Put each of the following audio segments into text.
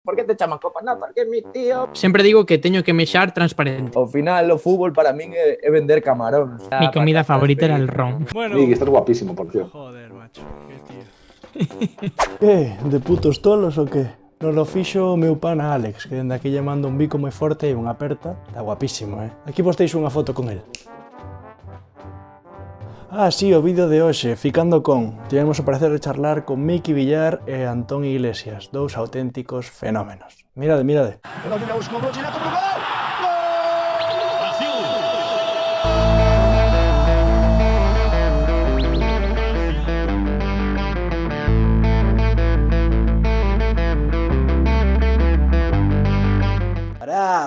por que te chaman Copa? Non, porque mi tío... Sempre digo que teño que mexar transparente. Ao final, o fútbol para min é vender camaróns. Mi comida favorita era el ron. Bueno, Miguel, estás guapísimo, por cierto. joder, macho, qué tío. Que, de putos tolos o que? Nos lo fixo o meu pana Alex, que dende aquí lle manda un bico moi forte e unha aperta. Está guapísimo, Aquí vos teis unha foto con el. Ah, sí, o vídeo de hoxe, ficando con. Tivemos o prazer de charlar con Miki Villar e Antón Iglesias, dous auténticos fenómenos. Mirade, mirade.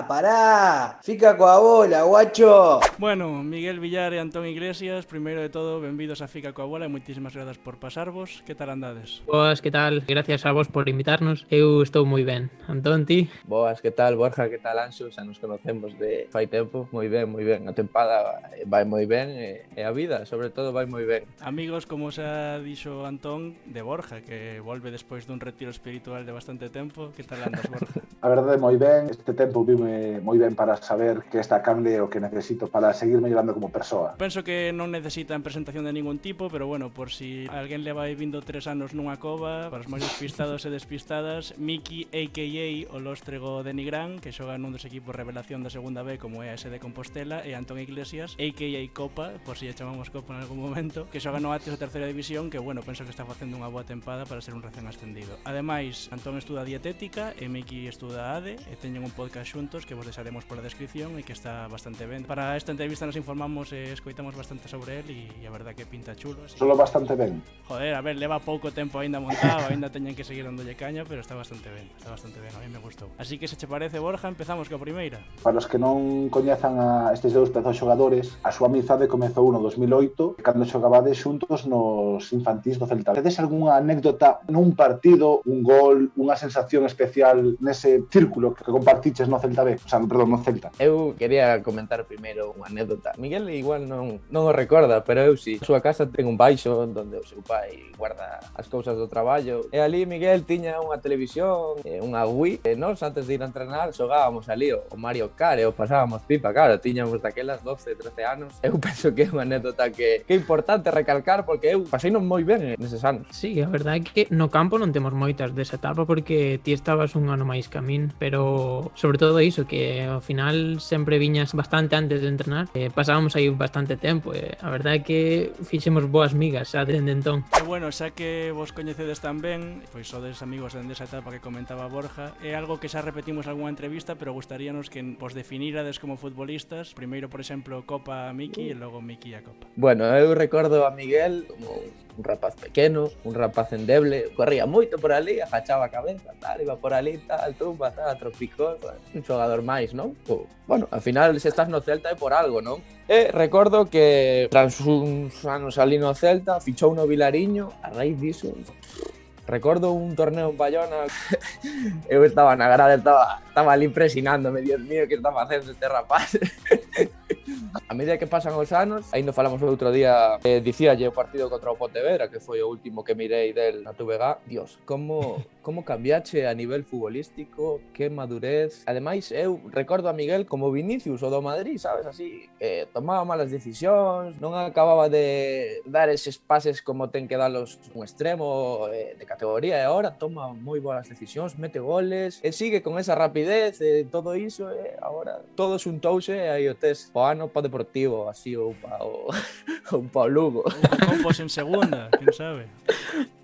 Pará, fica coa bola, guacho. Bueno, Miguel Villar e Antón Iglesias, primeiro de todo, benvidos a Fica coa bola e moitísimas grazas por pasarvos. Que tal andades? Boas, que tal? Gracias a vos por invitarnos. Eu estou moi ben. Antón, ti? Boas, que tal, Borja, que tal, Anxo? Xa nos conocemos de fai tempo. Moi ben, a tempada vai moi ben e a vida, sobre todo, vai moi ben. Amigos, como xa dixo Antón, de Borja, que volve despois dun retiro espiritual de bastante tempo. Que tal andas, Borja? A verdade, moi ben. Este tempo vime moi ben para saber que esta carne é o que necesito para seguir mellorando como persoa. Penso que non necesitan presentación de ningún tipo, pero bueno, por si alguén le vai vindo 3 anos nunha cova, para os máis despistados e despistadas, Miki, a.k.a. o Lóstrego de Nigrán, que xoga nun dos equipos revelación da segunda B, como é a S de Compostela, e Antón Iglesias, a.k.a. Copa, por si lle chamamos Copa en algún momento, que xoga no Atis da terceira división, que bueno, penso que está facendo unha boa tempada para ser un recén ascendido. Ademais, Antón estuda dietética e Miki estuda ADE, e teñen un podcast xuntos que vos deixaremos pola descripción e que está bastante ben. Para esta entrevista nos informamos e escoitamos bastante sobre él e a verdade que pinta chulo. Así. Solo bastante ben. Joder, a ver, leva pouco tempo aínda montado, aínda teñen que seguir dándolle caña, pero está bastante ben, a mí me gustou. Así que se che parece, Borja, empezamos coa primeira. Para os que non coñezan a estes dous pezos xogadores, a súa amizade comezou no 2008, cando xogabades xuntos nos infantís do Celta. Tedes algunha anécdota nun partido, un gol, unha sensación especial nese círculo que compartiches no Celta B? O sea, perdón, no Celta. Eu quería comentar primeiro unha anécdota. Miguel igual non o recorda, pero eu si. A súa casa ten un baixo onde o seu pai guarda as cousas do traballo. E ali Miguel tiña unha televisión, unha Wii. E nós, antes de ir a entrenar, xogábamos ali o Mario Kart e o pasábamos pipa. Claro, tiñamos daquelas 12, 13 anos. Eu penso que é unha anécdota que é importante recalcar porque eu pasei non moi ben neses anos. Sí, a verdade é que no campo non temos moitas desa etapa porque ti estabas un ano máis que a min, pero sobre todo iso, que ao final sempre viñas bastante antes de entrenar, pasábamos aí bastante tempo, a verdade é que fixemos boas migas xa dende entón. E bueno, xa que vos coñecedes tan ben, pois sodes amigos dende esa etapa que comentaba Borja, é algo que xa repetimos algunha entrevista, pero gustaríanos que vos definirades como futbolistas, primeiro, por exemplo, Copa a Miki e logo Miki a Copa. Bueno, eu recordo a Miguel como un rapaz pequeno, un rapaz endeble, corría moito por ali, agachaba a cabeza, tal, iba por ali, tal, tumba, tal, tropicosa, un xogador máis, non? Bueno, ao final, se estás no Celta é por algo, non? E recordo que tras uns anos ali no Celta, fichou no Vilariño, a raíz diso, recordo un torneo en Bayona, eu estaba na grada, estaba ali impresionándome, Dios mío, que está facendo este rapaz? A medida que pasan os anos, ainda falamos o outro día, dicíalle o partido contra o Pontevedra, que foi o último que mirei del na TVG. Dios, como cambiache a nivel futbolístico, que madurez. Ademais, eu recordo a Miguel como Vinicius, o do Madrid, sabes, así, que tomaba malas decisións, non acababa de dar eses pases como ten que dalos un extremo de categoría, e agora toma moi boas decisións, mete goles, e sigue con esa rapidez, todo iso, e agora todo xuntouse e aí o tes o ano pa Deportivo, así, ou pa o Lugo. Compos en segunda, quen sabe.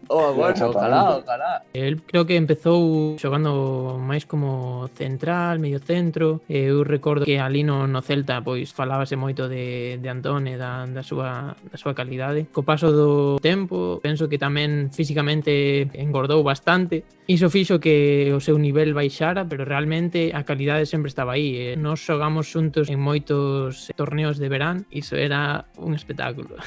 Bueno, ojalá. El creo que empezou xogando máis como central, medio centro. Eu recordo que ali no Celta pois falábase moito de Antón e da súa calidade. Co paso do tempo, penso que tamén físicamente engordou bastante. Iso fixo que o seu nivel baixara, pero realmente a calidade sempre estaba aí. Nos xogamos xuntos en moitos torneos de verán, iso era un espectáculo.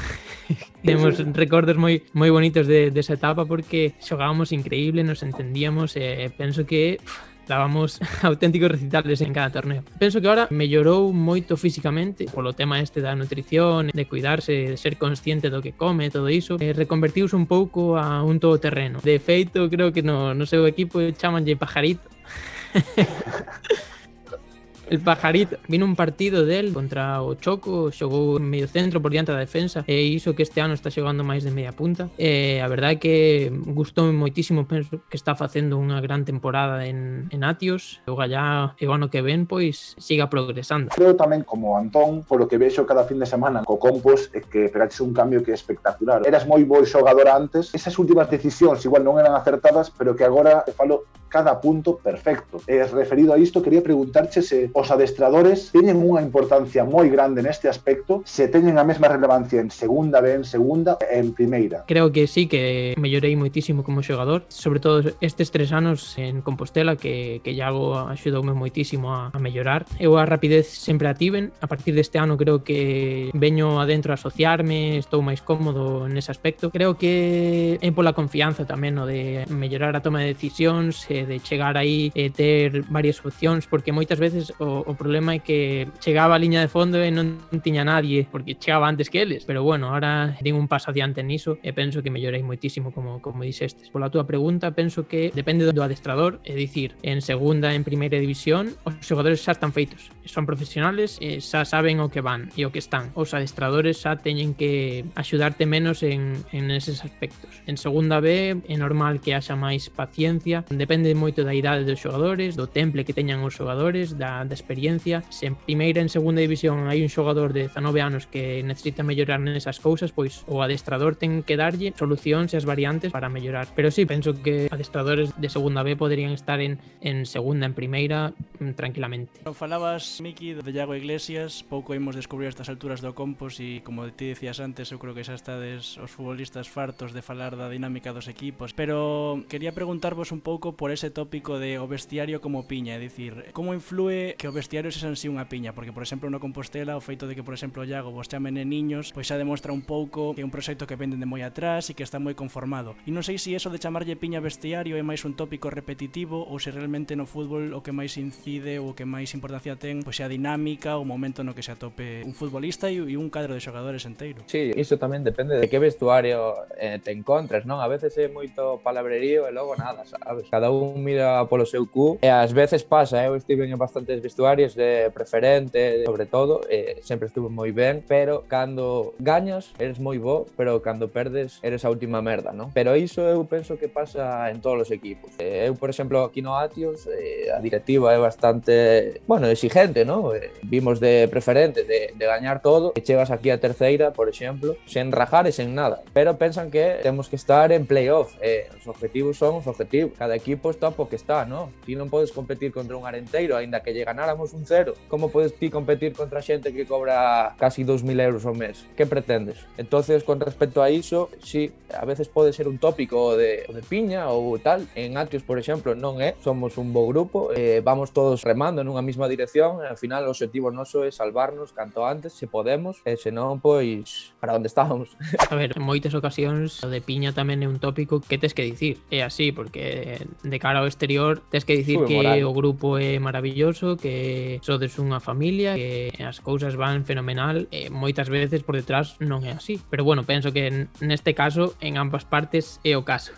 Temos recordos moi bonitos desa etapa porque xogábamos increíble, nos entendíamos e penso que dábamos auténticos recitales en cada torneo. Penso que ahora mellorou moito físicamente polo tema este da nutrición, de cuidarse, de ser consciente do que come, todo iso, reconvertiuse un pouco a un todoterreno. De feito, creo que no seu equipo chamanlle Pajarito, El Pajarito vino un partido del contra o Choco, xogou en medio centro por diante da defensa e iso que este ano está xogando máis de media punta. A verdade é que gustou moitísimo, penso que está facendo unha gran temporada en Atios. O Gallá e o ano que ven pois siga progresando. Creo tamén como Antón, polo que vexo cada fin de semana co Compos, é que pegaches un cambio que é espectacular. Eras moi bo xogador antes, esas últimas decisións igual non eran acertadas, pero que agora falo cada punto perfecto. Referido a isto, quería preguntarche se os adestradores teñen unha importancia moi grande neste aspecto, se teñen a mesma relevancia en segunda B, en segunda e en primeira. Creo que sí, que mellorei moitísimo como xogador, sobre todo estes 3 anos en Compostela que Iago axudoume moitísimo a mellorar. Eu a rapidez sempre a tiven, a partir deste ano creo que veño adentro a asociarme, estou máis cómodo nese aspecto. Creo que é pola confianza tamén, no de mellorar a toma de decisións, de chegar aí e ter varias opcións, porque moitas veces o problema é que chegaba a liña de fondo e non tiña nadie, porque chegaba antes que eles, pero bueno, ahora din un paso adiante niso e penso que mellorei moitísimo como dixestes. Pola túa pregunta, penso que depende do adestrador, é dicir, en segunda, en primeira división, os xogadores xa están feitos, son profesionales e xa saben o que van e o que están. Os adestradores xa teñen que axudarte menos en eses aspectos. En segunda B é normal que haxa máis paciencia, depende moito da idade dos xogadores, do temple que teñan os xogadores, da experiencia. Se en primeira e en segunda división hai un xogador de 19 anos que necesita mellorar nesas cousas, pois o adestrador ten que darlle solucións e as variantes para mellorar. Pero sí, penso que adestradores de segunda B poderían estar en segunda, en primeira, tranquilamente. Falabas, Miki, de Iago Iglesias, pouco imos descubrir estas alturas do Compos e, como ti dicías antes, eu creo que xa estades os futbolistas fartos de falar da dinámica dos equipos, pero quería preguntarvos un pouco por ese tópico de o vestiario como piña, é dicir, como influe que o vestiario sexa en sí unha piña, porque, por exemplo, no Compostela, o feito de que, por exemplo, Iago vos chamen niños, pois xa demostra un pouco que é un proxecto que venden de moi atrás e que está moi conformado. E non sei se iso de chamarlle piña vestiario é máis un tópico repetitivo ou se realmente no fútbol o que máis incide ou o que máis importancia ten pois é a dinámica, o momento no que se atope un futbolista e un cadro de xogadores enteiro. Sí, iso tamén depende de que vestuario te encontres, non? A veces é moito palabrerío e logo nada, sabes? Cada un mira polo seu cu e ás veces pasa, eu estive en bastantes vestuarios de preferente, sobre todo, sempre estuve moi ben, pero cando gañas eres moi bo, pero cando perdes eres a última merda, non? Pero iso eu penso que pasa en todos os equipos. Eu, por exemplo, aquí no Atios, a directiva é bastante, bueno, exigente, non? Vimos de preferente de gañar todo, e chegas aquí a terceira, por exemplo, sen rajar e sen nada, pero pensan que temos que estar en playoff, os objetivos son os objetivos, cada equipo está po que está, non? Ti non podes competir contra un Arenteiro, aínda que lle ganáramos un 0, como podes ti competir contra xente que cobra casi 2.000 euros ao mes? Que pretendes? Entonces, con respecto a iso, sí, a veces pode ser un tópico de piña ou tal. En Atios, por exemplo, non é, somos un bo grupo, vamos todos remando nunha mesma dirección, e ao final o objetivo noso é salvarnos canto antes, se podemos, e se non, pois, para onde estábamos. A ver, en moitas ocasións o de piña tamén é un tópico que tes que dicir, é así, porque de cara ao exterior tes que dicir que o grupo é maravilloso, que sodes unha familia, que as cousas van fenomenal, e moitas veces por detrás non é así. Pero bueno, penso que neste caso, en ambas partes é o caso.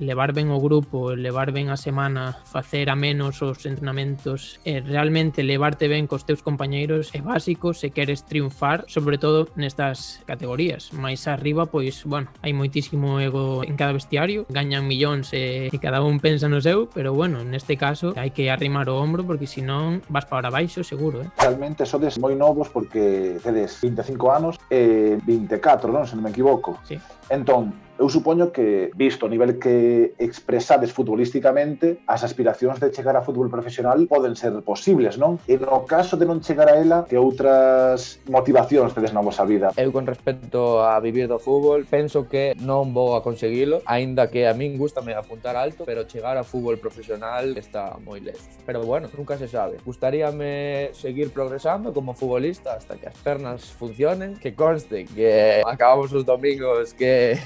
Levar ben o grupo, levar ben a semana, facer a menos os entrenamentos e realmente levarte ben cos teus compañeiros é básico se queres triunfar, sobre todo nestas categorías. Mais arriba, pois, bueno, hai moitísimo ego en cada vestiario, gañan millóns e cada un pensa no seu, pero bueno, neste caso hai que arrimar o hombro porque senón vas para baixo seguro, Realmente sodes moi novos porque tedes 25 anos e 24, non? Se non me equivoco. Sí. Entón, eu supoño que, visto o nivel que expresades futbolísticamente, as aspiracións de chegar a fútbol profesional poden ser posibles, non? E no caso de non chegar a ela, que outras motivacións tedes na vosa vida? Eu, con respecto a vivir do fútbol, penso que non vou a conseguilo, aínda que a min gustame apuntar alto, pero chegar a fútbol profesional está moi lejos. Pero bueno, nunca se sabe. Gustaríame seguir progresando como futbolista hasta que as pernas funcionen, que conste que acabamos os domingos que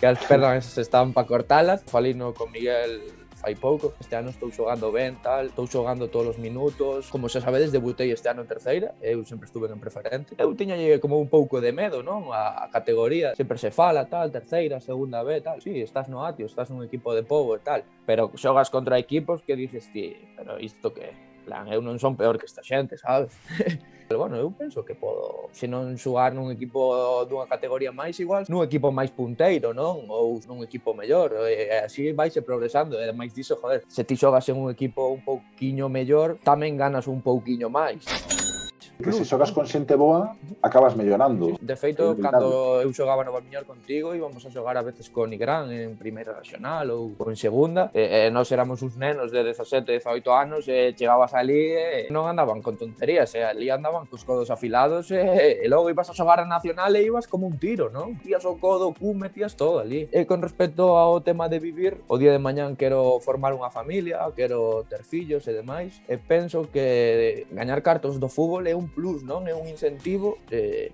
as pernas están para cortalas. Falino con Miguel fai pouco. Este ano estou xogando ben, tal, estou xogando todos os minutos. Como xa sabedes, debutei este ano en terceira, eu sempre estuve en preferente. Eu tiña como un pouco de medo, non? A categoría, sempre se fala, tal, terceira, segunda B, tal. Sí, estás no Atio, estás nun equipo de pobo e tal, pero xogas contra equipos que dices, ti, pero isto que... plan, eu non son peor que esta xente, sabes? Pero bueno, eu penso que podo, se non xogar nun equipo dunha categoría máis igual, nun equipo máis punteiro, non? Ou nun equipo mellor, e así vaise progresando, e máis diso, joder, se ti xogas en un equipo un pouquiño mellor, tamén ganas un pouquiño máis. Que se xogas con xente boa, acabas mellorando. De feito, cando eu xogaba no Valmiñor contigo, íbamos a xogar a veces con Nigrán en primeira regional ou en segunda, e nós éramos uns nenos de 17, 18 anos, e chegabas ali e non andaban con tonterías, e ali andaban cos codos afilados, e logo ibas a xogar a nacional e ibas como un tiro, non? Tías o codo, metías todo ali. E con respecto ao tema de vivir, o día de mañán quero formar unha familia, quero ter fillos e demais, e penso que gañar cartos do fútbol é un plus, non? É un incentivo,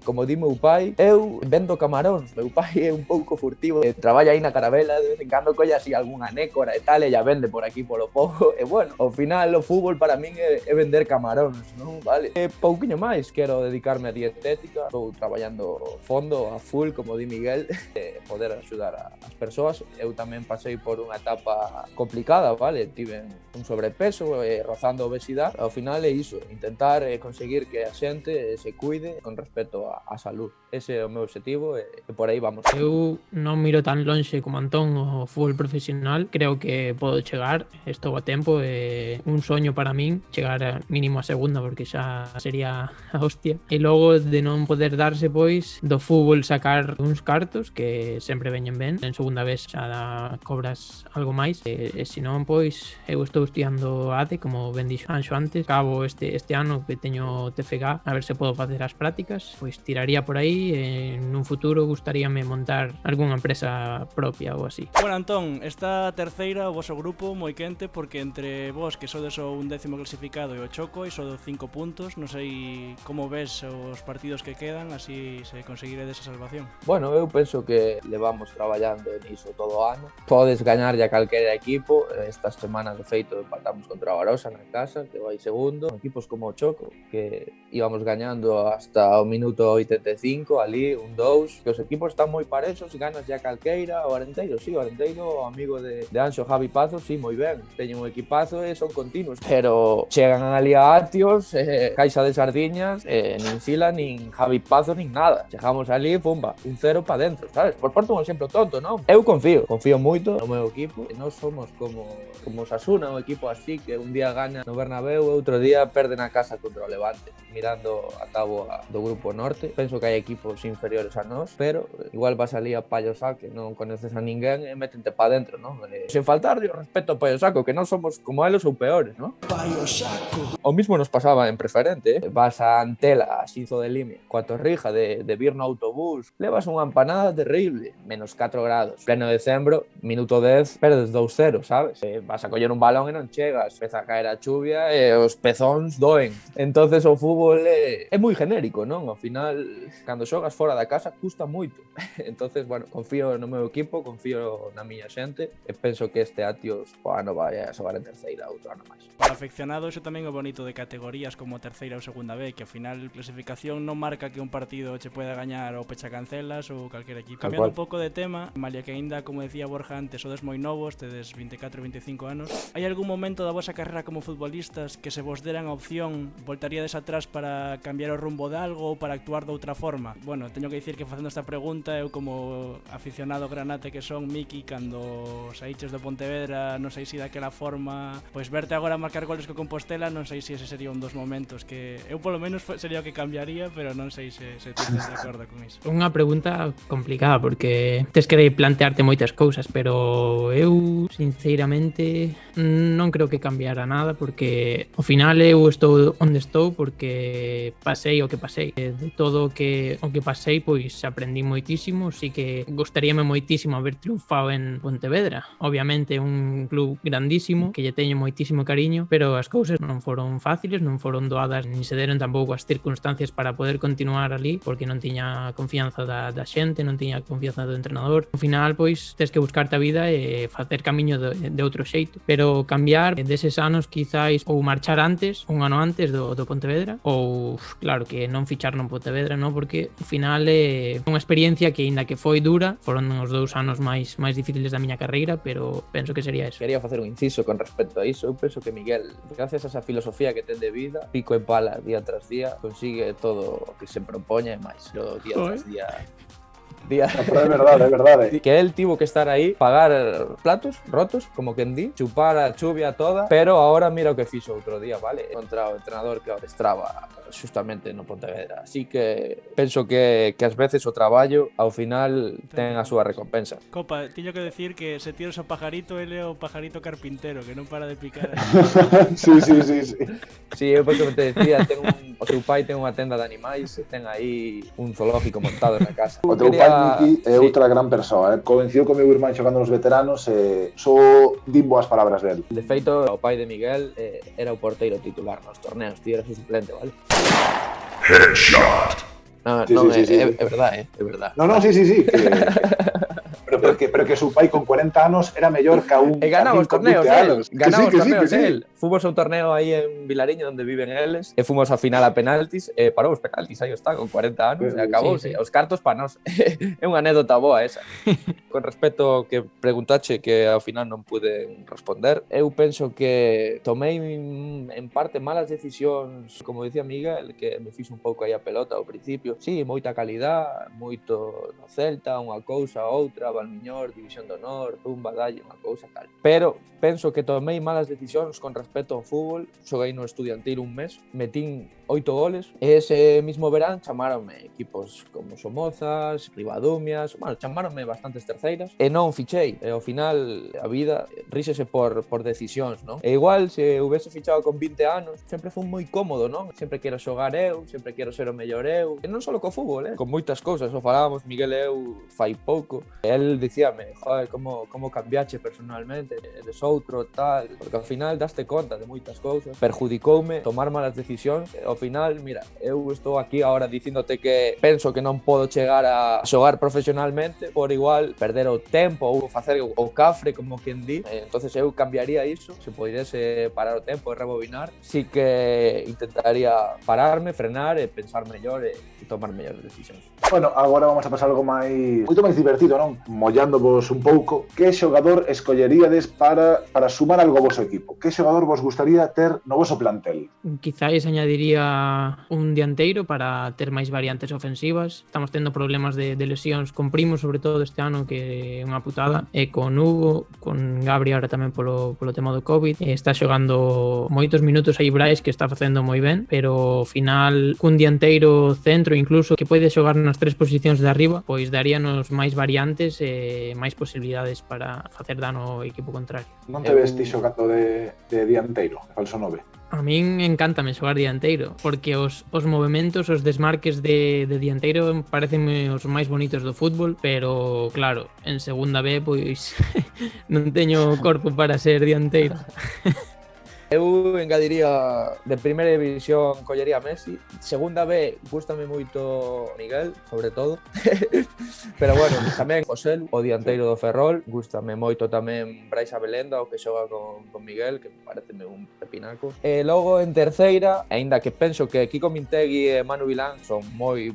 como di meu pai, eu vendo camaróns, meu pai é un pouco furtivo, traballa aí na Carabela, de vez en cando colla así algunha nécora e tal, e ya vende por aquí polo pobo, e bueno, ao final o fútbol para min é vender camaróns, non? Vale. E pouquiño máis, quero dedicarme a dietética, estou traballando fondo, a full, como di Miguel, e poder axudar as persoas. Eu tamén pasei por unha etapa complicada, vale? Tive un sobrepeso, rozando a obesidade, ao final é iso, intentar conseguir que a xente se cuide con respecto á salud. Ese é o meu objetivo e por aí vamos. Eu non miro tan lonxe como Antón o fútbol profesional, creo que podo chegar, estou a tempo, e un soño para min chegar mínimo a segunda, porque xa sería a hostia. E logo de non poder darse, pois, do fútbol sacar uns cartos que sempre veñen ben, en segunda vez xa cobras algo máis, e senón, pois, eu estou estudiando ADE, como ben dixo Anxo antes, acabo este ano que teño TFG, a ver se podo facer as prácticas, pois tiraría por aí, e nun futuro gustaríame montar algunha empresa propia ou así. Bueno, Antón, esta terceira, o voso grupo moi quente, porque entre vos, que sodes o 11º clasificado, e o Choco, e sodes 5 puntos, non sei como ves os partidos que quedan, así se conseguiredes esa salvación. Bueno, eu penso que levamos traballando niso todo o ano. Podes gañar ya calquera equipo, estas semanas de feito empatamos contra o Arosa na casa, que vai segundo, equipos como o Choco, que íbamos gañando hasta o minuto 85, ali, 1-2, que os equipos están moi parexos, ganas ya calqueira, o Arenteiro, sí, o Arenteiro, o amigo de Anxo, Javi Pazo, sí, moi ben, teñen un equipazo e son continuos, pero chegan ali a Atios, caixa de sardiñas, nin Sila, nin Javi Pazo, nin nada, chegamos ali, pumba, 1-0 pa dentro, sabes? Por porto un exemplo tonto, non? Eu confío moito no meu equipo, e nós somos como Osasuna, un equipo así que un día gaña no Bernabéu e outro día perde na casa contra o Levante, mirando a táboa do Grupo Norte. Penso que hai equipos inferiores a nós, pero igual vas ali a Pallosa, que non conoces a ninguén, e métente pa dentro, non? Sen faltar o respeto a Pallosaco, que non somos como eles ou peores, non? Pallosaco! O mismo nos pasaba en preferente, vas a Antela, a Xinzo de Limia, coa Torrija de vir no autobús, levas unha empanada terrible, menos 4 grados, pleno decembro, minuto 10, perdes 2-0, sabes? Vas a coller un balón e non chegas, empeza a caer a chuvia e os pezóns doen. Entonces o fútbol é moi genérico, non? Ao final, cando xogas fora da casa, custa moito. Entonces, bueno, confío no meu equipo, confío na miña xente e penso que este Atios o ano vai a xogar en terceira outro ano máis. Para afeccionado, iso tamén é bonito de categorías como terceira ou segunda B, que ao final clasificación non marca que un partido che pueda gañar o pecha cancelas ou calquer equipo. Cambiando un pouco de tema, malia que aínda, como decía Borja antes, sodes moi novos, tedes 24 ou 25 anos, hai algún momento da vosa carreira como futbolistas que se vos deran a opción, voltaríades atrás para cambiar o rumbo de algo ou para actuar de outra forma? Bueno, teño que dicir que facendo esta pregunta, eu como aficionado granate que son, Miki, cando saíches do Pontevedra, non sei se daquela forma, pois verte agora marcar goles co Compostela, non sei se ese sería un dos momentos que eu polo menos sería o que cambiaría, pero non sei se ti estás de acordo con iso. Unha pregunta complicada, porque tes que plantearte moitas cousas, pero eu, sinceramente, non creo que cambiara nada, porque ao final eu estou onde estou porque pasei o que pasei. De todo o que pasei, pois aprendí moitísimo, sí que gostaríame moitísimo haber triunfado en Pontevedra. Obviamente un club grandísimo, que lle teño moitísimo cariño, pero as cousas non foron fáciles, non foron doadas, nin se deron tampouco as circunstancias para poder continuar ali, porque non tiña confianza da xente, non tiña confianza do entrenador. Ao final, pois, tes que buscarte a vida e facer camiño de outro xeito, pero cambiar deses anos quizáis ou marchar antes, un ano antes do Pontevedra, ou claro que non fichar no Pontevedra, non, porque ao final é unha experiencia que aínda que foi dura, foron os 2 anos máis difíciles da miña carreira, pero penso que sería eso. Quería facer un inciso con respecto a iso. Eu penso que Miguel, gracias a esa filosofía que ten de vida, pico e pala día tras día, consigue todo o que se propoña e máis, día tras día. Pero é verdade. Que él tivo que estar aí, pagar platos rotos, como quen di, chupar a chuvia toda, pero ahora mira o que fixo outro día, vale? Contra o entrenador que adestraba justamente no Pontevedra. Así que penso que ás veces o traballo ao final ten a súa recompensa. Copa, tiño que decir que se tiras o pajarito, ele é o pajarito carpintero, que non para de picar. Sí. Sí, eu penso que te decía, o teu pai ten unha tenda de animais e ten aí un zoológico montado na casa. O teu pai, Miki, é outra gran persoa. Coincidiu con meu irmán xogando nos veteranos e só din boas palabras del. De feito, o pai de Miguel era o porteiro titular nos torneos, ti eras o suplente, vale? Headshot. É verdade, é verdade. Sí. Pero que su pai con 40 anos era mellor que un ganaba os torneos, ganaba os torneos, sí. Fomos a un torneo aí en Vilariño onde viven eles e fomos a final a penaltis e parou os penaltis, aí está, con 40 anos e acabouse. Os cartos pa nós. É unha anécdota boa esa. Con respecto ao que preguntache que ao final non pude responder, eu penso que tomei en parte malas decisións, como dicía Miguel, que me fixo un pouco aí a pelota ao principio. Sí, moita calidad, moito no Celta, unha cousa, outra, Valmiñor, División de Honor, tumba, dalle, unha cousa tal. Pero penso que tomei malas decisións con respecto ao fútbol. Xoguei no Estudiantil un mes, metín 8 goles e ese mismo verán chamaronme equipos como Somozas, Ribadumias, bueno, chamaronme bastantes terceiras e non fichei. E ao final a vida ríxese por decisións, non? E igual se houvese fichado con 20 anos, sempre foi moi cómodo, non? Sempre quero xogar eu, sempre quero ser o mellor eu. E non só co fútbol, con moitas cousas. O falábamos Miguel e eu fai pouco. E el dicíame, joder, como cambiache personalmente, eres outro, tal, porque ao final daste conta de moitas cousas, perjudicoume tomar malas decisións, e ao final, mira, eu estou aquí agora dicíndote que penso que non podo chegar a xogar profesionalmente por igual perder o tempo ou facer o cafre, como quen di, entonces eu cambiaría iso, se poidese parar o tempo e rebobinar, sí que intentaría pararme, frenar e pensar mellor e tomar mellores decisións. Bueno, agora vamos a pasar algo moito máis divertido, non? Mollándovos un pouco, que xogador escolleríades para sumar algo ao voso equipo? Que xogador vos gustaría ter no voso plantel? Quizáis añadiría un dianteiro para ter máis variantes ofensivas. Estamos tendo problemas de lesións con Primo, sobre todo este ano, que é unha putada, e con Hugo, con Gabri ahora tamén polo tema do COVID. Está xogando moitos minutos aí Brais, que está facendo moi ben, pero ao final cun dianteiro centro incluso que pode xogar nas 3 posicións de arriba, pois daríanos máis variantes e máis posibilidades para facer dano ao equipo contrario. Non te ves ti xogando de dianteiro, falso 9? A min encántame xogar dianteiro, porque os movementos, os desmarques de dianteiro parecenme os máis bonitos do fútbol, pero claro, en segunda B pois non teño corpo para ser dianteiro. Eu engadiría de primeira división collería a Messi, segunda B gústame moito Miguel, sobre todo, pero bueno, tamén Joselu, o dianteiro do Ferrol, gústame moito tamén Brais Abelenda, o que xoga con Miguel, que pareceme un pepinaco. E logo en terceira, aínda que penso que Kiko Mintegui e Manu Vilán son moi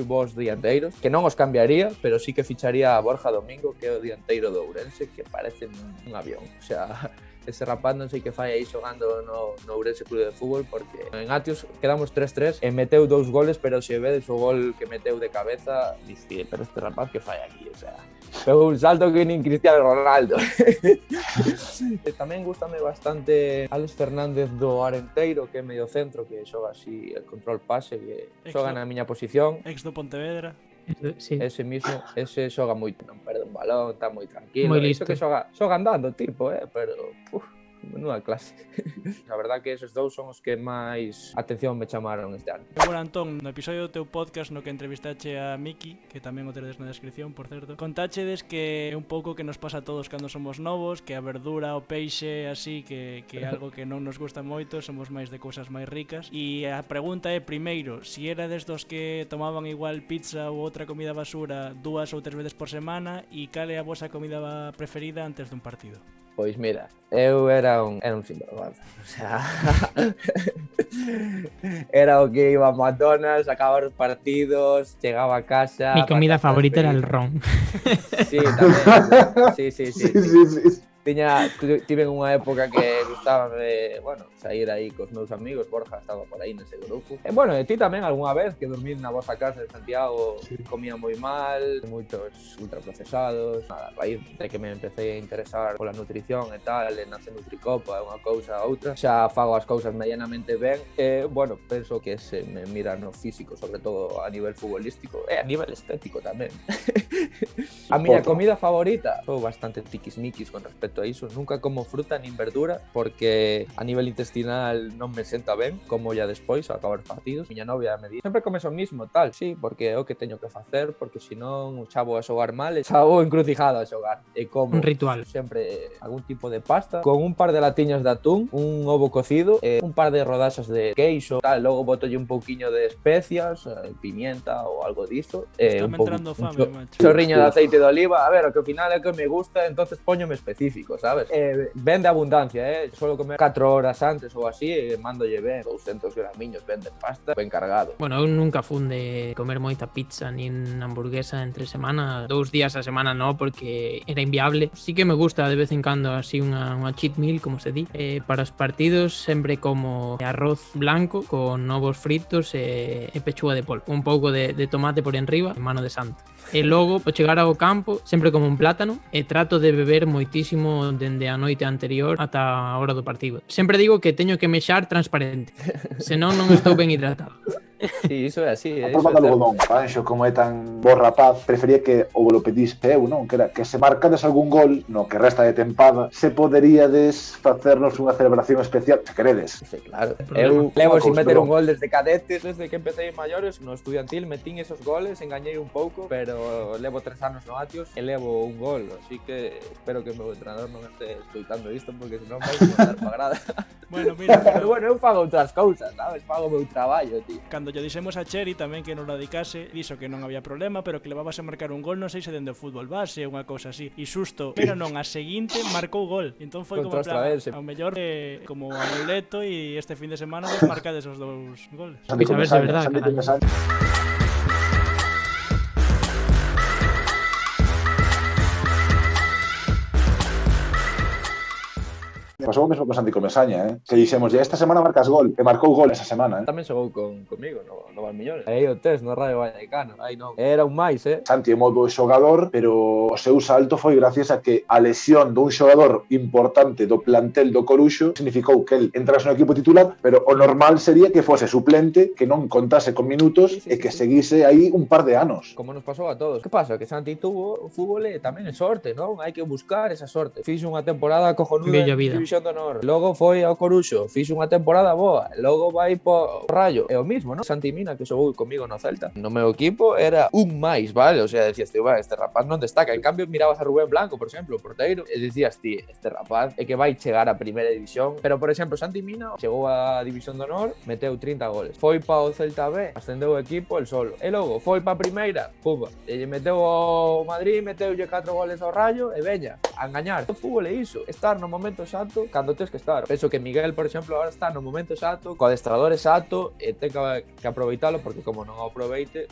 bons dianteiros, que non os cambiaría, pero sí que ficharía a Borja Domingo, que é o dianteiro do Ourense, que parece un avión, o sea, ese rapaz non sei que fai aí xogando no Ourense Clube de Fútbol, porque en Atios quedamos 3-3 e meteu 2 goles, pero se vedes o gol que meteu de cabeza, dice, pero este rapaz que fai aquí, o sea, pegou un salto que nin Cristiano Ronaldo. E tamén gustame bastante Alex Fernández do Arenteiro, que é medio centro, que xoga así el control pase, que xoga na miña posición. Ex do Pontevedra. Sí. Ese mismo, ese xoga moito, non perde un balón, está moi tranquilo. Moi listo. Iso que xoga andando, tipo, pero menuda clase. A verdad que esos dous son os que máis atención me chamaron este ano. E bueno, Antón, no episodio do teu podcast no que entrevistache a Miki, que tamén o teredes na descripción, por certo, contáchedes que é un pouco que nos pasa a todos cando somos novos, que a verdura, o peixe, así, que é algo que non nos gusta moito, somos máis de cousas máis ricas. E a pregunta é, primeiro, si erades dos que tomaban igual pizza ou outra comida basura 2 ou 3 veces por semana, e cal é a vosa comida preferida antes dun partido? Pois mira, eu era un sinvergüenza, o sea, era o que iba a McDonald's, acababa os partidos, chegaba a casa... Mi comida favorita era el ron. Sí, tamén, sí. Sí. Tive unha época que gustaba bueno, sair aí cos meus amigos, Borja estaba por aí nese grupo. E bueno, e ti tamén algunha vez que dormir na vosa casa de Santiago, comía moi mal, moitos ultraprocesados. Nada, a raíz de que me empecé a interesar pola nutrición e tal, e nace Nutricopa, unha cousa a outra, xa fago as cousas medianamente ben e, bueno, penso que se me mira no físico, sobre todo a nivel futbolístico e a nivel estético tamén. A miña comida favorita, sou bastante tiquismiquis con respecto a iso, nunca como fruta nin verdura porque a nivel intestinal non me senta ben, como ya despois ao acabar partidos. Miña novia me di, sempre comes o mismo, tal, sí, porque é o que teño que facer, porque senón xa vou a xogar mal, xa vou encrucijado a xogar. E como Un ritual. sempre algún tipo de pasta, con un par de latiñas de atún, un ovo cocido, un par de rodaxas de queixo, tal, logo botolle un pouquiño de especias, pimienta ou algo diso, Está me entrando fame, macho. chorriño de aceite de oliva, a ver, o que ao final é que me gusta, entonces poñome específico, sabes? Ben de abundancia, suelo comer 4 horas antes ou así, e mandolle ben 200 gramiños ben de pasta, ben cargado. Bueno, eu nunca fun de comer moita pizza nin hamburguesa entre semana, 2 días a semana no, porque era inviable. Sí que me gusta de vez en cando así unha cheat meal, como se di. Para os partidos sempre como arroz blanco con ovos fritos e pechuga de polvo, un pouco de tomate por enriba, mano de santo. E logo, ao chegar ao campo, sempre como un plátano e trato de beber moitísimo dende a noite anterior ata a hora do partido. Sempre digo que teño que mexar transparente, senón non estou ben hidratado. Sí, iso é así. A prova do algodón, Panxo, como é tan bo rapaz, prefería que o lo pediste eu, non? Que era que se marcades algún gol no que resta de tempada, se poderíades facernos unha celebración especial, se queredes. Sí, claro. Eu levo sin meter un gol desde cadetes, desde que empecé en maiores, no estudiantil metín esos goles, engañei un pouco, pero levo 3 anos no Atios e levo un gol, así que espero que o meu entrenador non este escoitando isto, porque senón vai mandar pa grada. Bueno, mira, pero bueno, eu fago outras cousas, sabes? Fago o meu traballo, tío. Cando lle dixemos a Cheri tamén que non o dedicase, dixo que non había problema, pero que levabas a marcar un gol, non sei se dende o fútbol base ou unha cousa así. E xusto, pero non, a seguinte marcou gol. Entón foi como plan, ao mellor como amuleto e este fin de semana vos marcades os 2 goles. Pois a ver se é verdad, caralho. Pasou o mesmo con Santi Comesaña, que dixemos, esta semana marcas gol, e marcou gol esa semana, Tamén xogou comigo no Valmiñones. Aí o test no Rayo Vallecano, aí non. Era un máis, Santi é moi bo xogador, pero o seu salto foi gracias a que a lesión dun xogador importante do plantel do Coruxo significou que el entrase no equipo titular, pero o normal sería que fose suplente, que non contase con minutos e que seguise aí un par de anos. Como nos pasou a todos. Que pasa? Que Santi tuvo o fútbol tamén é sorte, non? Hai que buscar esa sorte. Fixo unha temporada cojonuda en División de Honor. Logo foi ao Coruxo, fixo unha temporada boa. Logo vai po Rayo. É o mismo, non? Santi Mina, que xogou comigo no Celta. No meu equipo era un máis, vale? O sea, decías ti, este rapaz non destaca. En cambio, mirabas a Rubén Blanco, por exemplo, o porteiro, e decías ti, este rapaz é que vai chegar a primeira división. Pero, por exemplo, Santi Mina chegou a División de Honor, meteu 30 goles. Foi pa o Celta B, ascendeu o equipo el solo. E logo foi pa primeira, pumba. E meteu ao Madrid, meteulle 4 goles ao Rayo e veña, a engañar. O fútbol é iso, estar no momento exacto cando tens que estar. Penso que Miguel, por exemplo, agora está no momento exacto, co adestrador exacto, e ten que aproveitalo, porque como non o aproveite,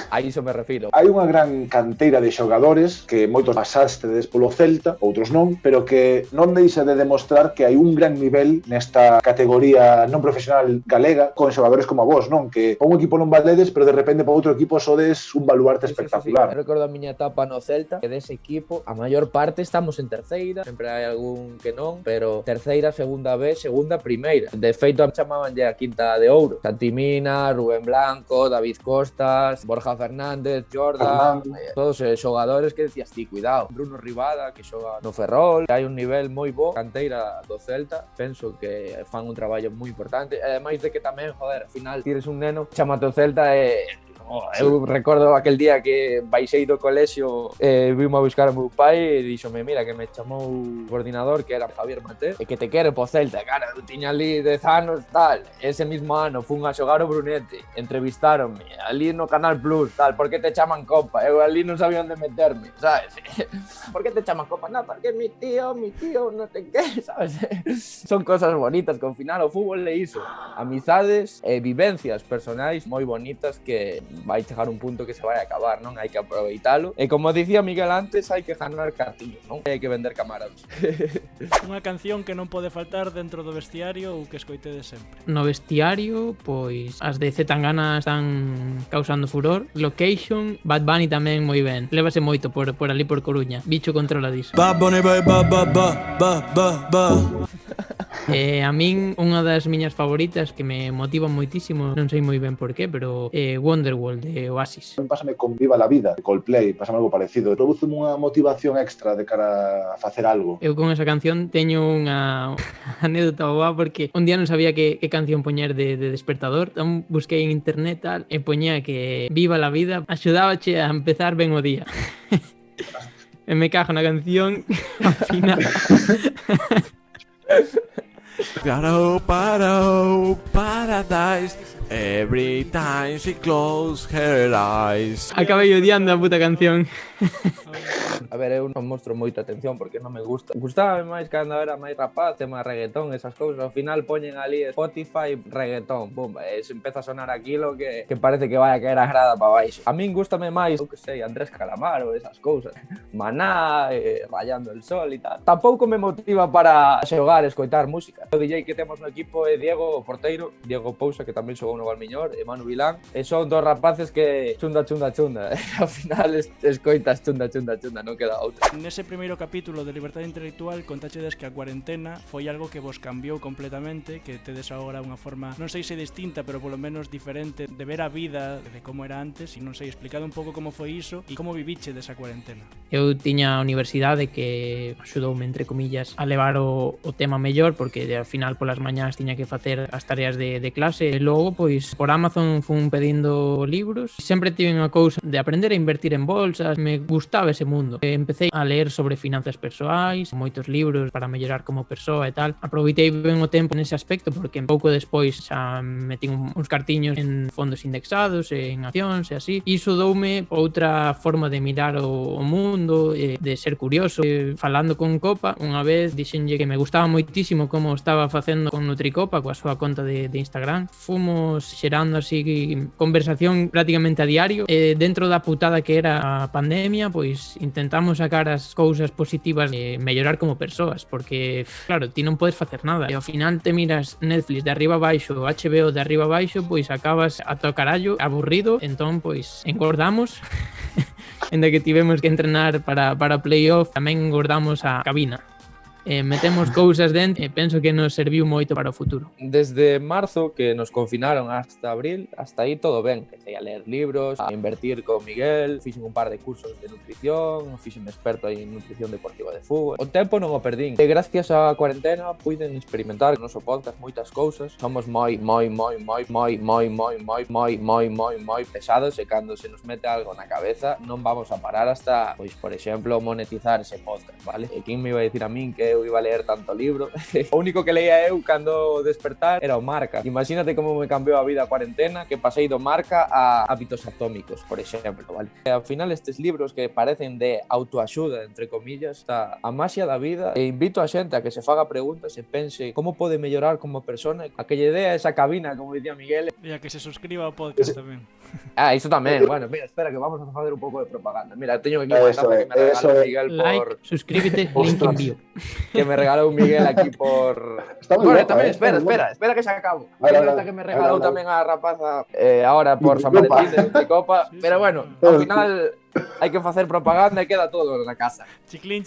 a iso me refiro. Hai unha gran canteira de xogadores que moitos pasastedes polo Celta, outros non, pero que non deixa de demostrar que hai un gran nivel nesta categoría non profesional galega con xogadores como a vos, non? Que pa un equipo non valedes, pero de repente pa outro equipo sodes un baluarte espectacular. Eu recordo a miña etapa no Celta, que dese equipo, a maior parte estamos en terceira, sempre hai algún que non, pero terceira, segunda B, segunda, primeira. De feito, chamaban a quinta de ouro. Santi Mina, Rubén Blanco, David Costas, Borja Borja Fernández, Jordan, Fernández. todos xogadores que decías ti, cuidado, Bruno Rivada, que xoga no Ferrol, hai un nivel moi bo, canteira do Celta, penso que fan un traballo moi importante, e ademais de que tamén, joder, ao final tires un neno, chamate o Celta e eu recordo aquel día que baixei do colexio vimo a buscar o meu pai e díxome, mira, que me chamou o coordinador que era Javier Maté e que te quere po Celta, cara, eu tiña ali 10 anos, tal, ese mismo ano fun a xogar o Brunete, entrevistaronme ali no Canal Plus, tal, por que te chaman Copa? Eu ali non sabía onde meterme, sabes? Por que te chaman Copa? No, porque mi tío, non te que, sabes? Son cosas bonitas, que ao final o fútbol é iso, amizades e vivencias personais moi bonitas que vai chegar un punto que se vai acabar, non? Hai que aproveitalo. E como dicía Miguel antes, hai que ganar cartiños, non? Hai que vender camarotes. Unha canción que non pode faltar dentro do vestiario ou que escoitedes sempre. No vestiario, pois as de Zetangana están causando furor. Location, Bad Bunny tamén moi ben. Lévase moito por ali por Coruña. Bicho controla diso. Bad Bunny, ba, ba, ba, ba, ba, ba, ba. A min, unha das miñas favoritas que me motiva moitísimo, non sei moi ben por qué, pero Wonderwall de Oasis. Pásame con Viva la Vida, de Coldplay, pásame algo parecido. Produce unha motivación extra de cara a facer algo. Eu con esa canción teño unha anécdota boa porque un día non sabía que canción poñer de despertador, entón busquei en internet tal, e poñía que Viva la Vida axudábache a empezar ben o día. E me cago na canción ao final. Gotta paradise every time she close her eyes. Acabei odiando a puta canción. A ver, eu non mostro moita atención porque non me gusta. Gustaba máis cando era máis rapaz, tema reggaetón, esas cousas. Ao final poñen ali Spotify, reggaetón, pum, e se empeza a sonar aquilo que parece que vai a caer a grada para baixo. A min gústame máis, eu que sei, Andrés Calamaro, esas cousas. Maná, Rayando el Sol e tal. Tampouco me motiva para xogar, escoitar música. O DJ que temos no equipo é Diego, o porteiro, Diego Pousa, que tamén xogou no Valmiñor, e Manu Vilán. E son dos rapaces que chunda. Ao final escoitas chunda, non queda outra. Nese primeiro capítulo de Liberdade Intelectual contachedes que a cuarentena foi algo que vos cambiou completamente, que tedes agora unha forma, non sei se distinta, pero polo menos diferente de ver a vida de como era antes, e non sei, explicado un pouco como foi iso e como viviche desa cuarentena. Eu tiña a universidade que axudoume, entre comillas, a levar o tema mellor, porque ao final polas mañás tiña que facer as tareas de clase, e logo, pois, por Amazon fun pedindo libros. Sempre tive unha cousa de aprender a invertir en bolsas, me gustaba ese mundo. Empecé a ler sobre finanzas persoais, moitos libros para mellorar como persoa e tal. Aproveitei ben o tempo nese aspecto porque pouco despois xa metín uns cartiños en fondos indexados, en accións e así. Iso doume outra forma de mirar o mundo, de ser curioso. Falando con Copa, unha vez dixenlle que me gustaba moitísimo como estaba facendo con Nutricopa, coa súa conta de Instagram. Fomos xerando así conversación prácticamente a diario. Dentro da putada que era a pandemia, pois intentamos sacar as cousas positivas e mellorar como persoas, porque, claro, ti non podes facer nada. E ao final te miras Netflix de arriba abaixo, HBO de arriba abaixo, pois acabas ata o carallo, aburrido, entón, pois, engordamos. Enda que tivemos que entrenar para playoff, tamén engordamos a cabina. Metemos cousas dentro e penso que nos serviu moito para o futuro. Desde marzo que nos confinaron hasta abril, hasta aí todo ben. Empecé a ler libros, a invertir con Miguel, fixen un par de cursos de nutrición, fixen experto en nutrición deportiva de fútbol. O tempo non o perdín. E gracias á cuarentena puiden experimentar no noso podcast moitas cousas. Somos moi pesados e cando se nos mete algo na cabeza non vamos a parar hasta, pois, por exemplo, monetizar ese podcast, vale? E quen me iba a dicir a min que eu iba a ler tanto libro? O único que leía eu cando despertar era o Marca. Imagínate como me cambiou a vida a cuarentena, que pasei do Marca a Hábitos Atómicos, por exemplo, vale? E ao final estes libros que parecen de autoaxuda, entre comillas, está a maxia da vida, e invito a xente a que se faga preguntas e pense como pode mellorar como persona, a que lle dé esa cabina, como dicía Miguel. E a que se suscriba ao podcast tamén. Iso tamén, bueno, mira, espera que vamos a facer un pouco de propaganda. Mira, teño aquí unha taza que me regalou Miguel por... Like, suscríbete, link en bio. Que me regalou Miguel aquí por... Bueno, tamén, espera que se acabo. Esta que me regalou tamén a rapaza ahora por San Valentín de Nutricopa. Pero bueno, ao final Hai que facer propaganda e queda todo na casa. Chiclín.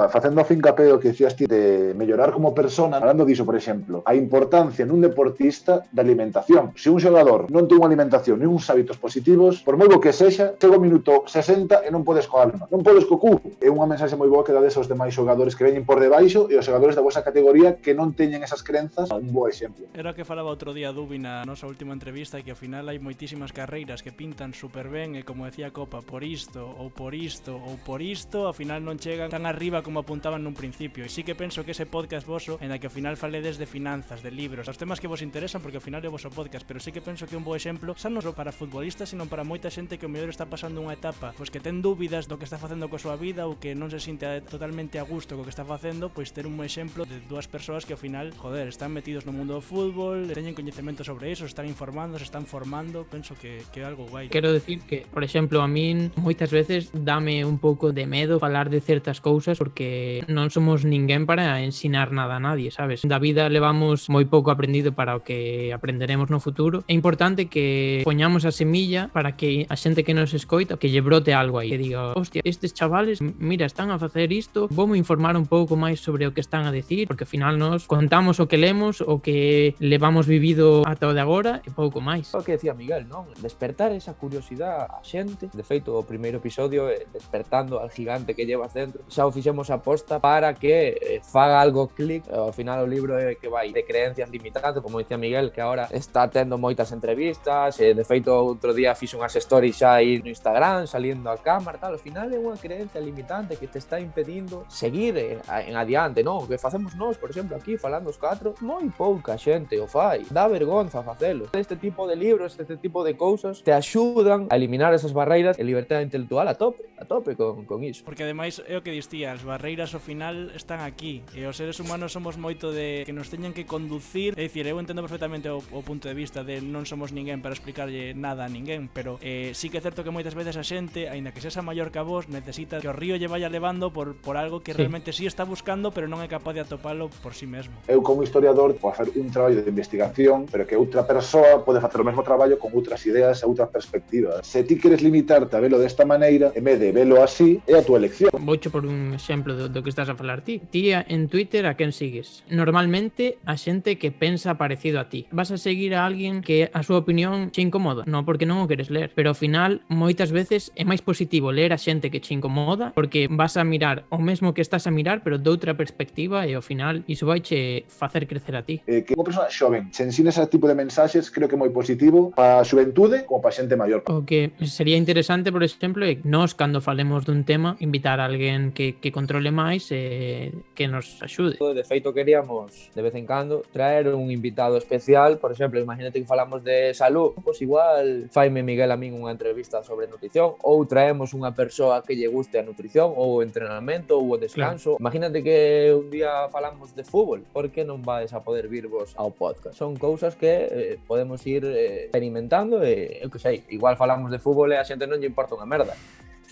Facendo fincapé o que dicías ti de mellorar como persona, falando diso, por exemplo, a importancia nun deportista da alimentación. Se un xogador non ten unha alimentación nin uns hábitos positivos, por moi bo que sexa, chega o minuto 60 e non podes co alma, non podes co cu. É unha mensaxe moi boa que dades aos demais xogadores que veñen por debaixo e aos xogadores da vosa categoría que non teñen esas crenzas, un bo exemplo. Era o que falaba outro día Dubi na nosa última entrevista, que ao final hai moitísimas carreiras que pintan super ben e como decía Copa, por isto, ao final non chegan tan arriba como apuntaban nun principio. E sí que penso que ese podcast voso, en a que ao final faledes de finanzas, de libros, os temas que vos interesan, porque ao final é o voso podcast, pero sí que penso que é un bo exemplo, xa non só para futbolistas, sino para moita xente que o mellor está pasando unha etapa, pois que ten dúbidas do que está facendo coa súa vida ou que non se sinte totalmente a gusto co que está facendo, pois ter un exemplo de dúas persoas que ao final, joder, están metidos no mundo do fútbol, teñen coñecemento sobre iso, están informando, se están formando, penso que é algo guai. Quero decir que, por exemplo, a min moitas veces dame un pouco de medo falar de certas cousas porque non somos ninguén para ensinar nada a nadie, sabes? Da vida levamos moi pouco aprendido para o que aprenderemos no futuro. É importante que poñamos a semilla para que a xente que nos escoita que lle brote algo aí, que diga, hostia, estes chavales, mira, están a facer isto, vou informar un pouco máis sobre o que están a decir, porque ao final nos contamos o que lemos, o que levamos vivido ata o de agora e pouco máis. O que decía Miguel, non? Despertar esa curiosidade a xente. De feito, o primeiro episodio é despertando al gigante que llevas dentro. Xa o fixemos aposta para que faga algo clic. Ao final o libro é que vai de creencias limitantes, como dicía Miguel, que agora está tendo moitas entrevistas, de feito outro día fixo unhas stories xa aí no Instagram, saliendo a cámara, tal. Ao final é unha creencia limitante que te está impedindo seguir en adiante, non? O que facemos nós, por exemplo, aquí falando os catro, moi pouca xente o fai. Dá vergonza facelo. Este tipo de libros, este tipo de cousas te axudan a eliminar esas barreiras e liberdade intelectual a tope con iso. Porque ademais é o que distía, as barreiras ao final están aquí e os seres humanos somos moito de que nos teñan que conducir, é dicir, eu entendo perfectamente o punto de vista de non somos ninguén para explicarlle nada a ninguén, pero sí que é certo que moitas veces a xente, aínda que sexa maior que a vos, necesita que o río lle vaya levando por algo que realmente sí está buscando, pero non é capaz de atopalo por sí mesmo. Eu como historiador podo facer un traballo de investigación, pero que outra persoa pode facer o mesmo traballo con outras ideas e outras perspectivas. Se ti queres limitarte a velo desta maneira, en vez de velo así, é a túa elección. Voucho por un exemplo do que estás a falar ti. Ti en Twitter a quen sigues? Normalmente a xente que pensa parecido a ti. Vas a seguir a alguén que a súa opinión che incomoda? Non, porque non o queres ler. Pero ao final, moitas veces é máis positivo ler a xente que che incomoda porque vas a mirar o mesmo que estás a mirar, pero doutra perspectiva e ao final iso vai che facer crecer a ti. Que unha persona xoven se ensina ese tipo de mensaxes, creo que é moi positivo para a xuventude como para a xente maior. O que sería interesante, por exemplo, é nós, cando falemos dun tema, invitar a alguén que controle máis e que nos axude. De feito, queríamos, de vez en cando, traer un invitado especial. Por exemplo, imagínate que falamos de salud, pois igual faime Miguel a min unha entrevista sobre nutrición, ou traemos unha persoa que lle guste a nutrición, ou o entrenamento, ou o descanso. Claro. Imagínate que un día falamos de fútbol, por que non vais a poder virvos ao podcast? Son cousas que podemos ir experimentando e, eu que sei, igual falamos de fútbol e a xente non lle importa unha merda.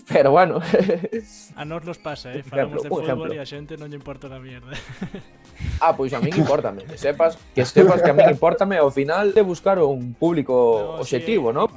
Pero bueno. A nós nos pasa, falamos de fútbol e a xente non lle importa unha mierda. Pois a min importame, que sepas que a min importame ao final de buscar un público objetivo, ¿no?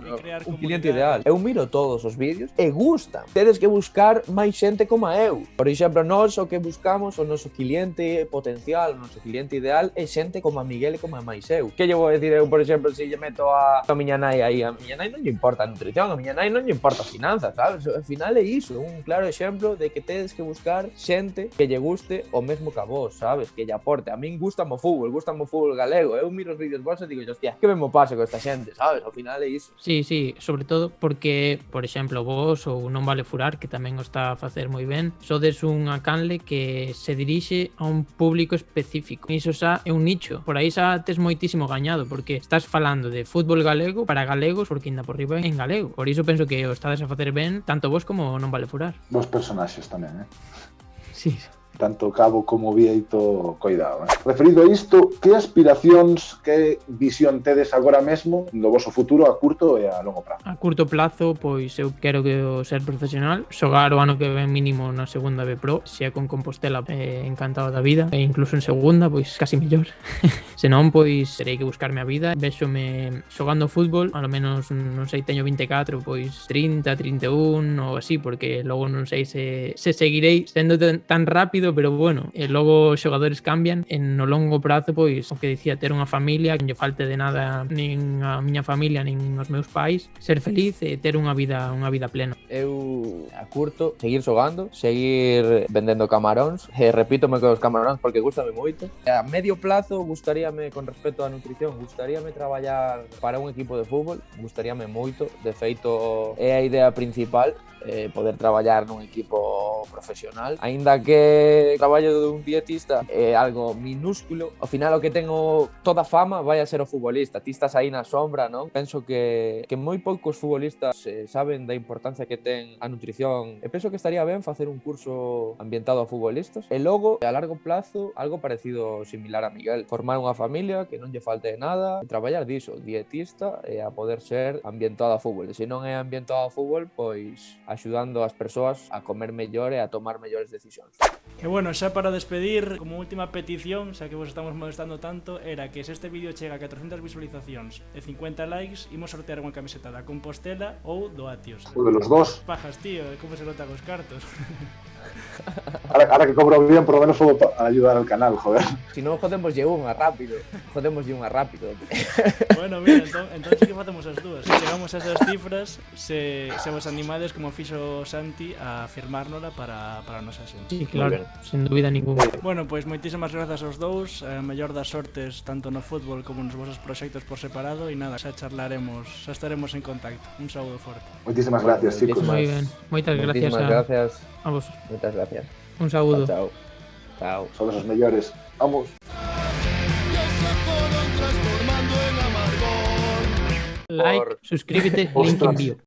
Un cliente ideal. Eu miro todos os vídeos e gustan. Tedes que buscar máis xente como eu. Por exemplo, nós o que buscamos, o noso cliente potencial, o noso cliente ideal é xente como a Miguel e como a máis eu. Que lle vou decir eu, por exemplo, se lle meto a miña nai aí? A miña nai non lle importa a nutrición, a miña nai non lle importa a finanzas, sabes? Ao final é iso, un claro exemplo de que tedes que buscar xente que lle guste o mesmo que a vos, sabes? Que lle aporte. A min gustame o fútbol galego. Eu miro os vídeos vos e digo, hostia, que me pasa con esta xente, sabes? Ao final é iso. Sí, sobre todo porque, por exemplo, vos ou Non Vale Furar, que tamén o está a facer moi ben, sodes unha canle que se dirixe a un público específico. Iso xa é un nicho. Por aí xa tes moitísimo gañado, porque estás falando de fútbol galego para galegos, porque ainda por riba en galego. Por iso penso que o estades a facer ben, tanto vos como Non Vale Furar. Vos personaxes tamén, Sí. tanto Cabo como Vieito, coidado. Referido a isto, que aspiracións, que visión tedes agora mesmo no voso futuro a curto e a longo prazo? A curto plazo, pois eu quero que ser profesional, xogar o ano que ven mínimo na segunda B Pro, se é con Compostela, encantado da vida, e incluso en segunda, pois casi mellor. Se non, pois terei que buscarme a vida. Véxome xogando fútbol, ao menos, non sei, teño 24, pois 30, 31 ou así, porque logo non sei se seguirei sendo tan rápido, pero bueno, e logo os xogadores cambian. En no longo prazo, pois, o que dicía, ter unha familia, que non lle falte de nada nin a miña familia, nin os meus pais, ser feliz e ter unha vida plena. Eu a curto seguir xogando, seguir vendendo camaróns, e repítome con os camaróns porque gustame moito. A medio plazo gustaríame, con respecto á nutrición, gustaríame traballar para un equipo de fútbol, gustaríame moito, de feito é a idea principal, poder traballar nun equipo profesional, aínda que o traballo dun dietista é algo minúsculo, ao final o que tengo toda fama vai a ser o futbolista. Ti estás aí na sombra, non? Penso que moi poucos futbolistas saben da importancia que ten a nutrición, e penso que estaría ben facer un curso ambientado a futbolistas, e logo, a largo plazo, algo parecido similar a Miguel, formar unha familia que non lle falte de nada, e traballar diso, dietista, e a poder ser ambientado a fútbol. E se non é ambientado a fútbol, pois axudando as persoas a comer mellor e a tomar mellores decisións. E bueno, xa para despedir, como última petición, xa que vos estamos molestando tanto, era que se este vídeo chega a 400 visualizacións e 50 likes, imos sortear unha camiseta da Compostela ou do Atios. O de los dos. Pajas, tío, como se notan os cartos. Ahora que cobro bien, por lo menos puedo ayudar al canal, joder. Si non, jodemoslle unha rápido. Bueno, mira, entón sí que facemos as dúas. Se chegamos a esas cifras, se vos animades, como fixo Santi, a firmárnola para a nosa xente. Sí, claro, sen dúbida ninguna. Bueno, pois moitísimas grazas aos dous, a mellor das sortes tanto no fútbol como nos vosos proxectos por separado, e nada, xa charlaremos, xa estaremos en contacto. Un saúdo forte. Muchísimas gracias, chicos. Moi ben, moitas gracias a vos. Moitas gracias. Un saúdo. Chao. Chao. Son los mejores. Vamos. Like, suscríbete, link en bio.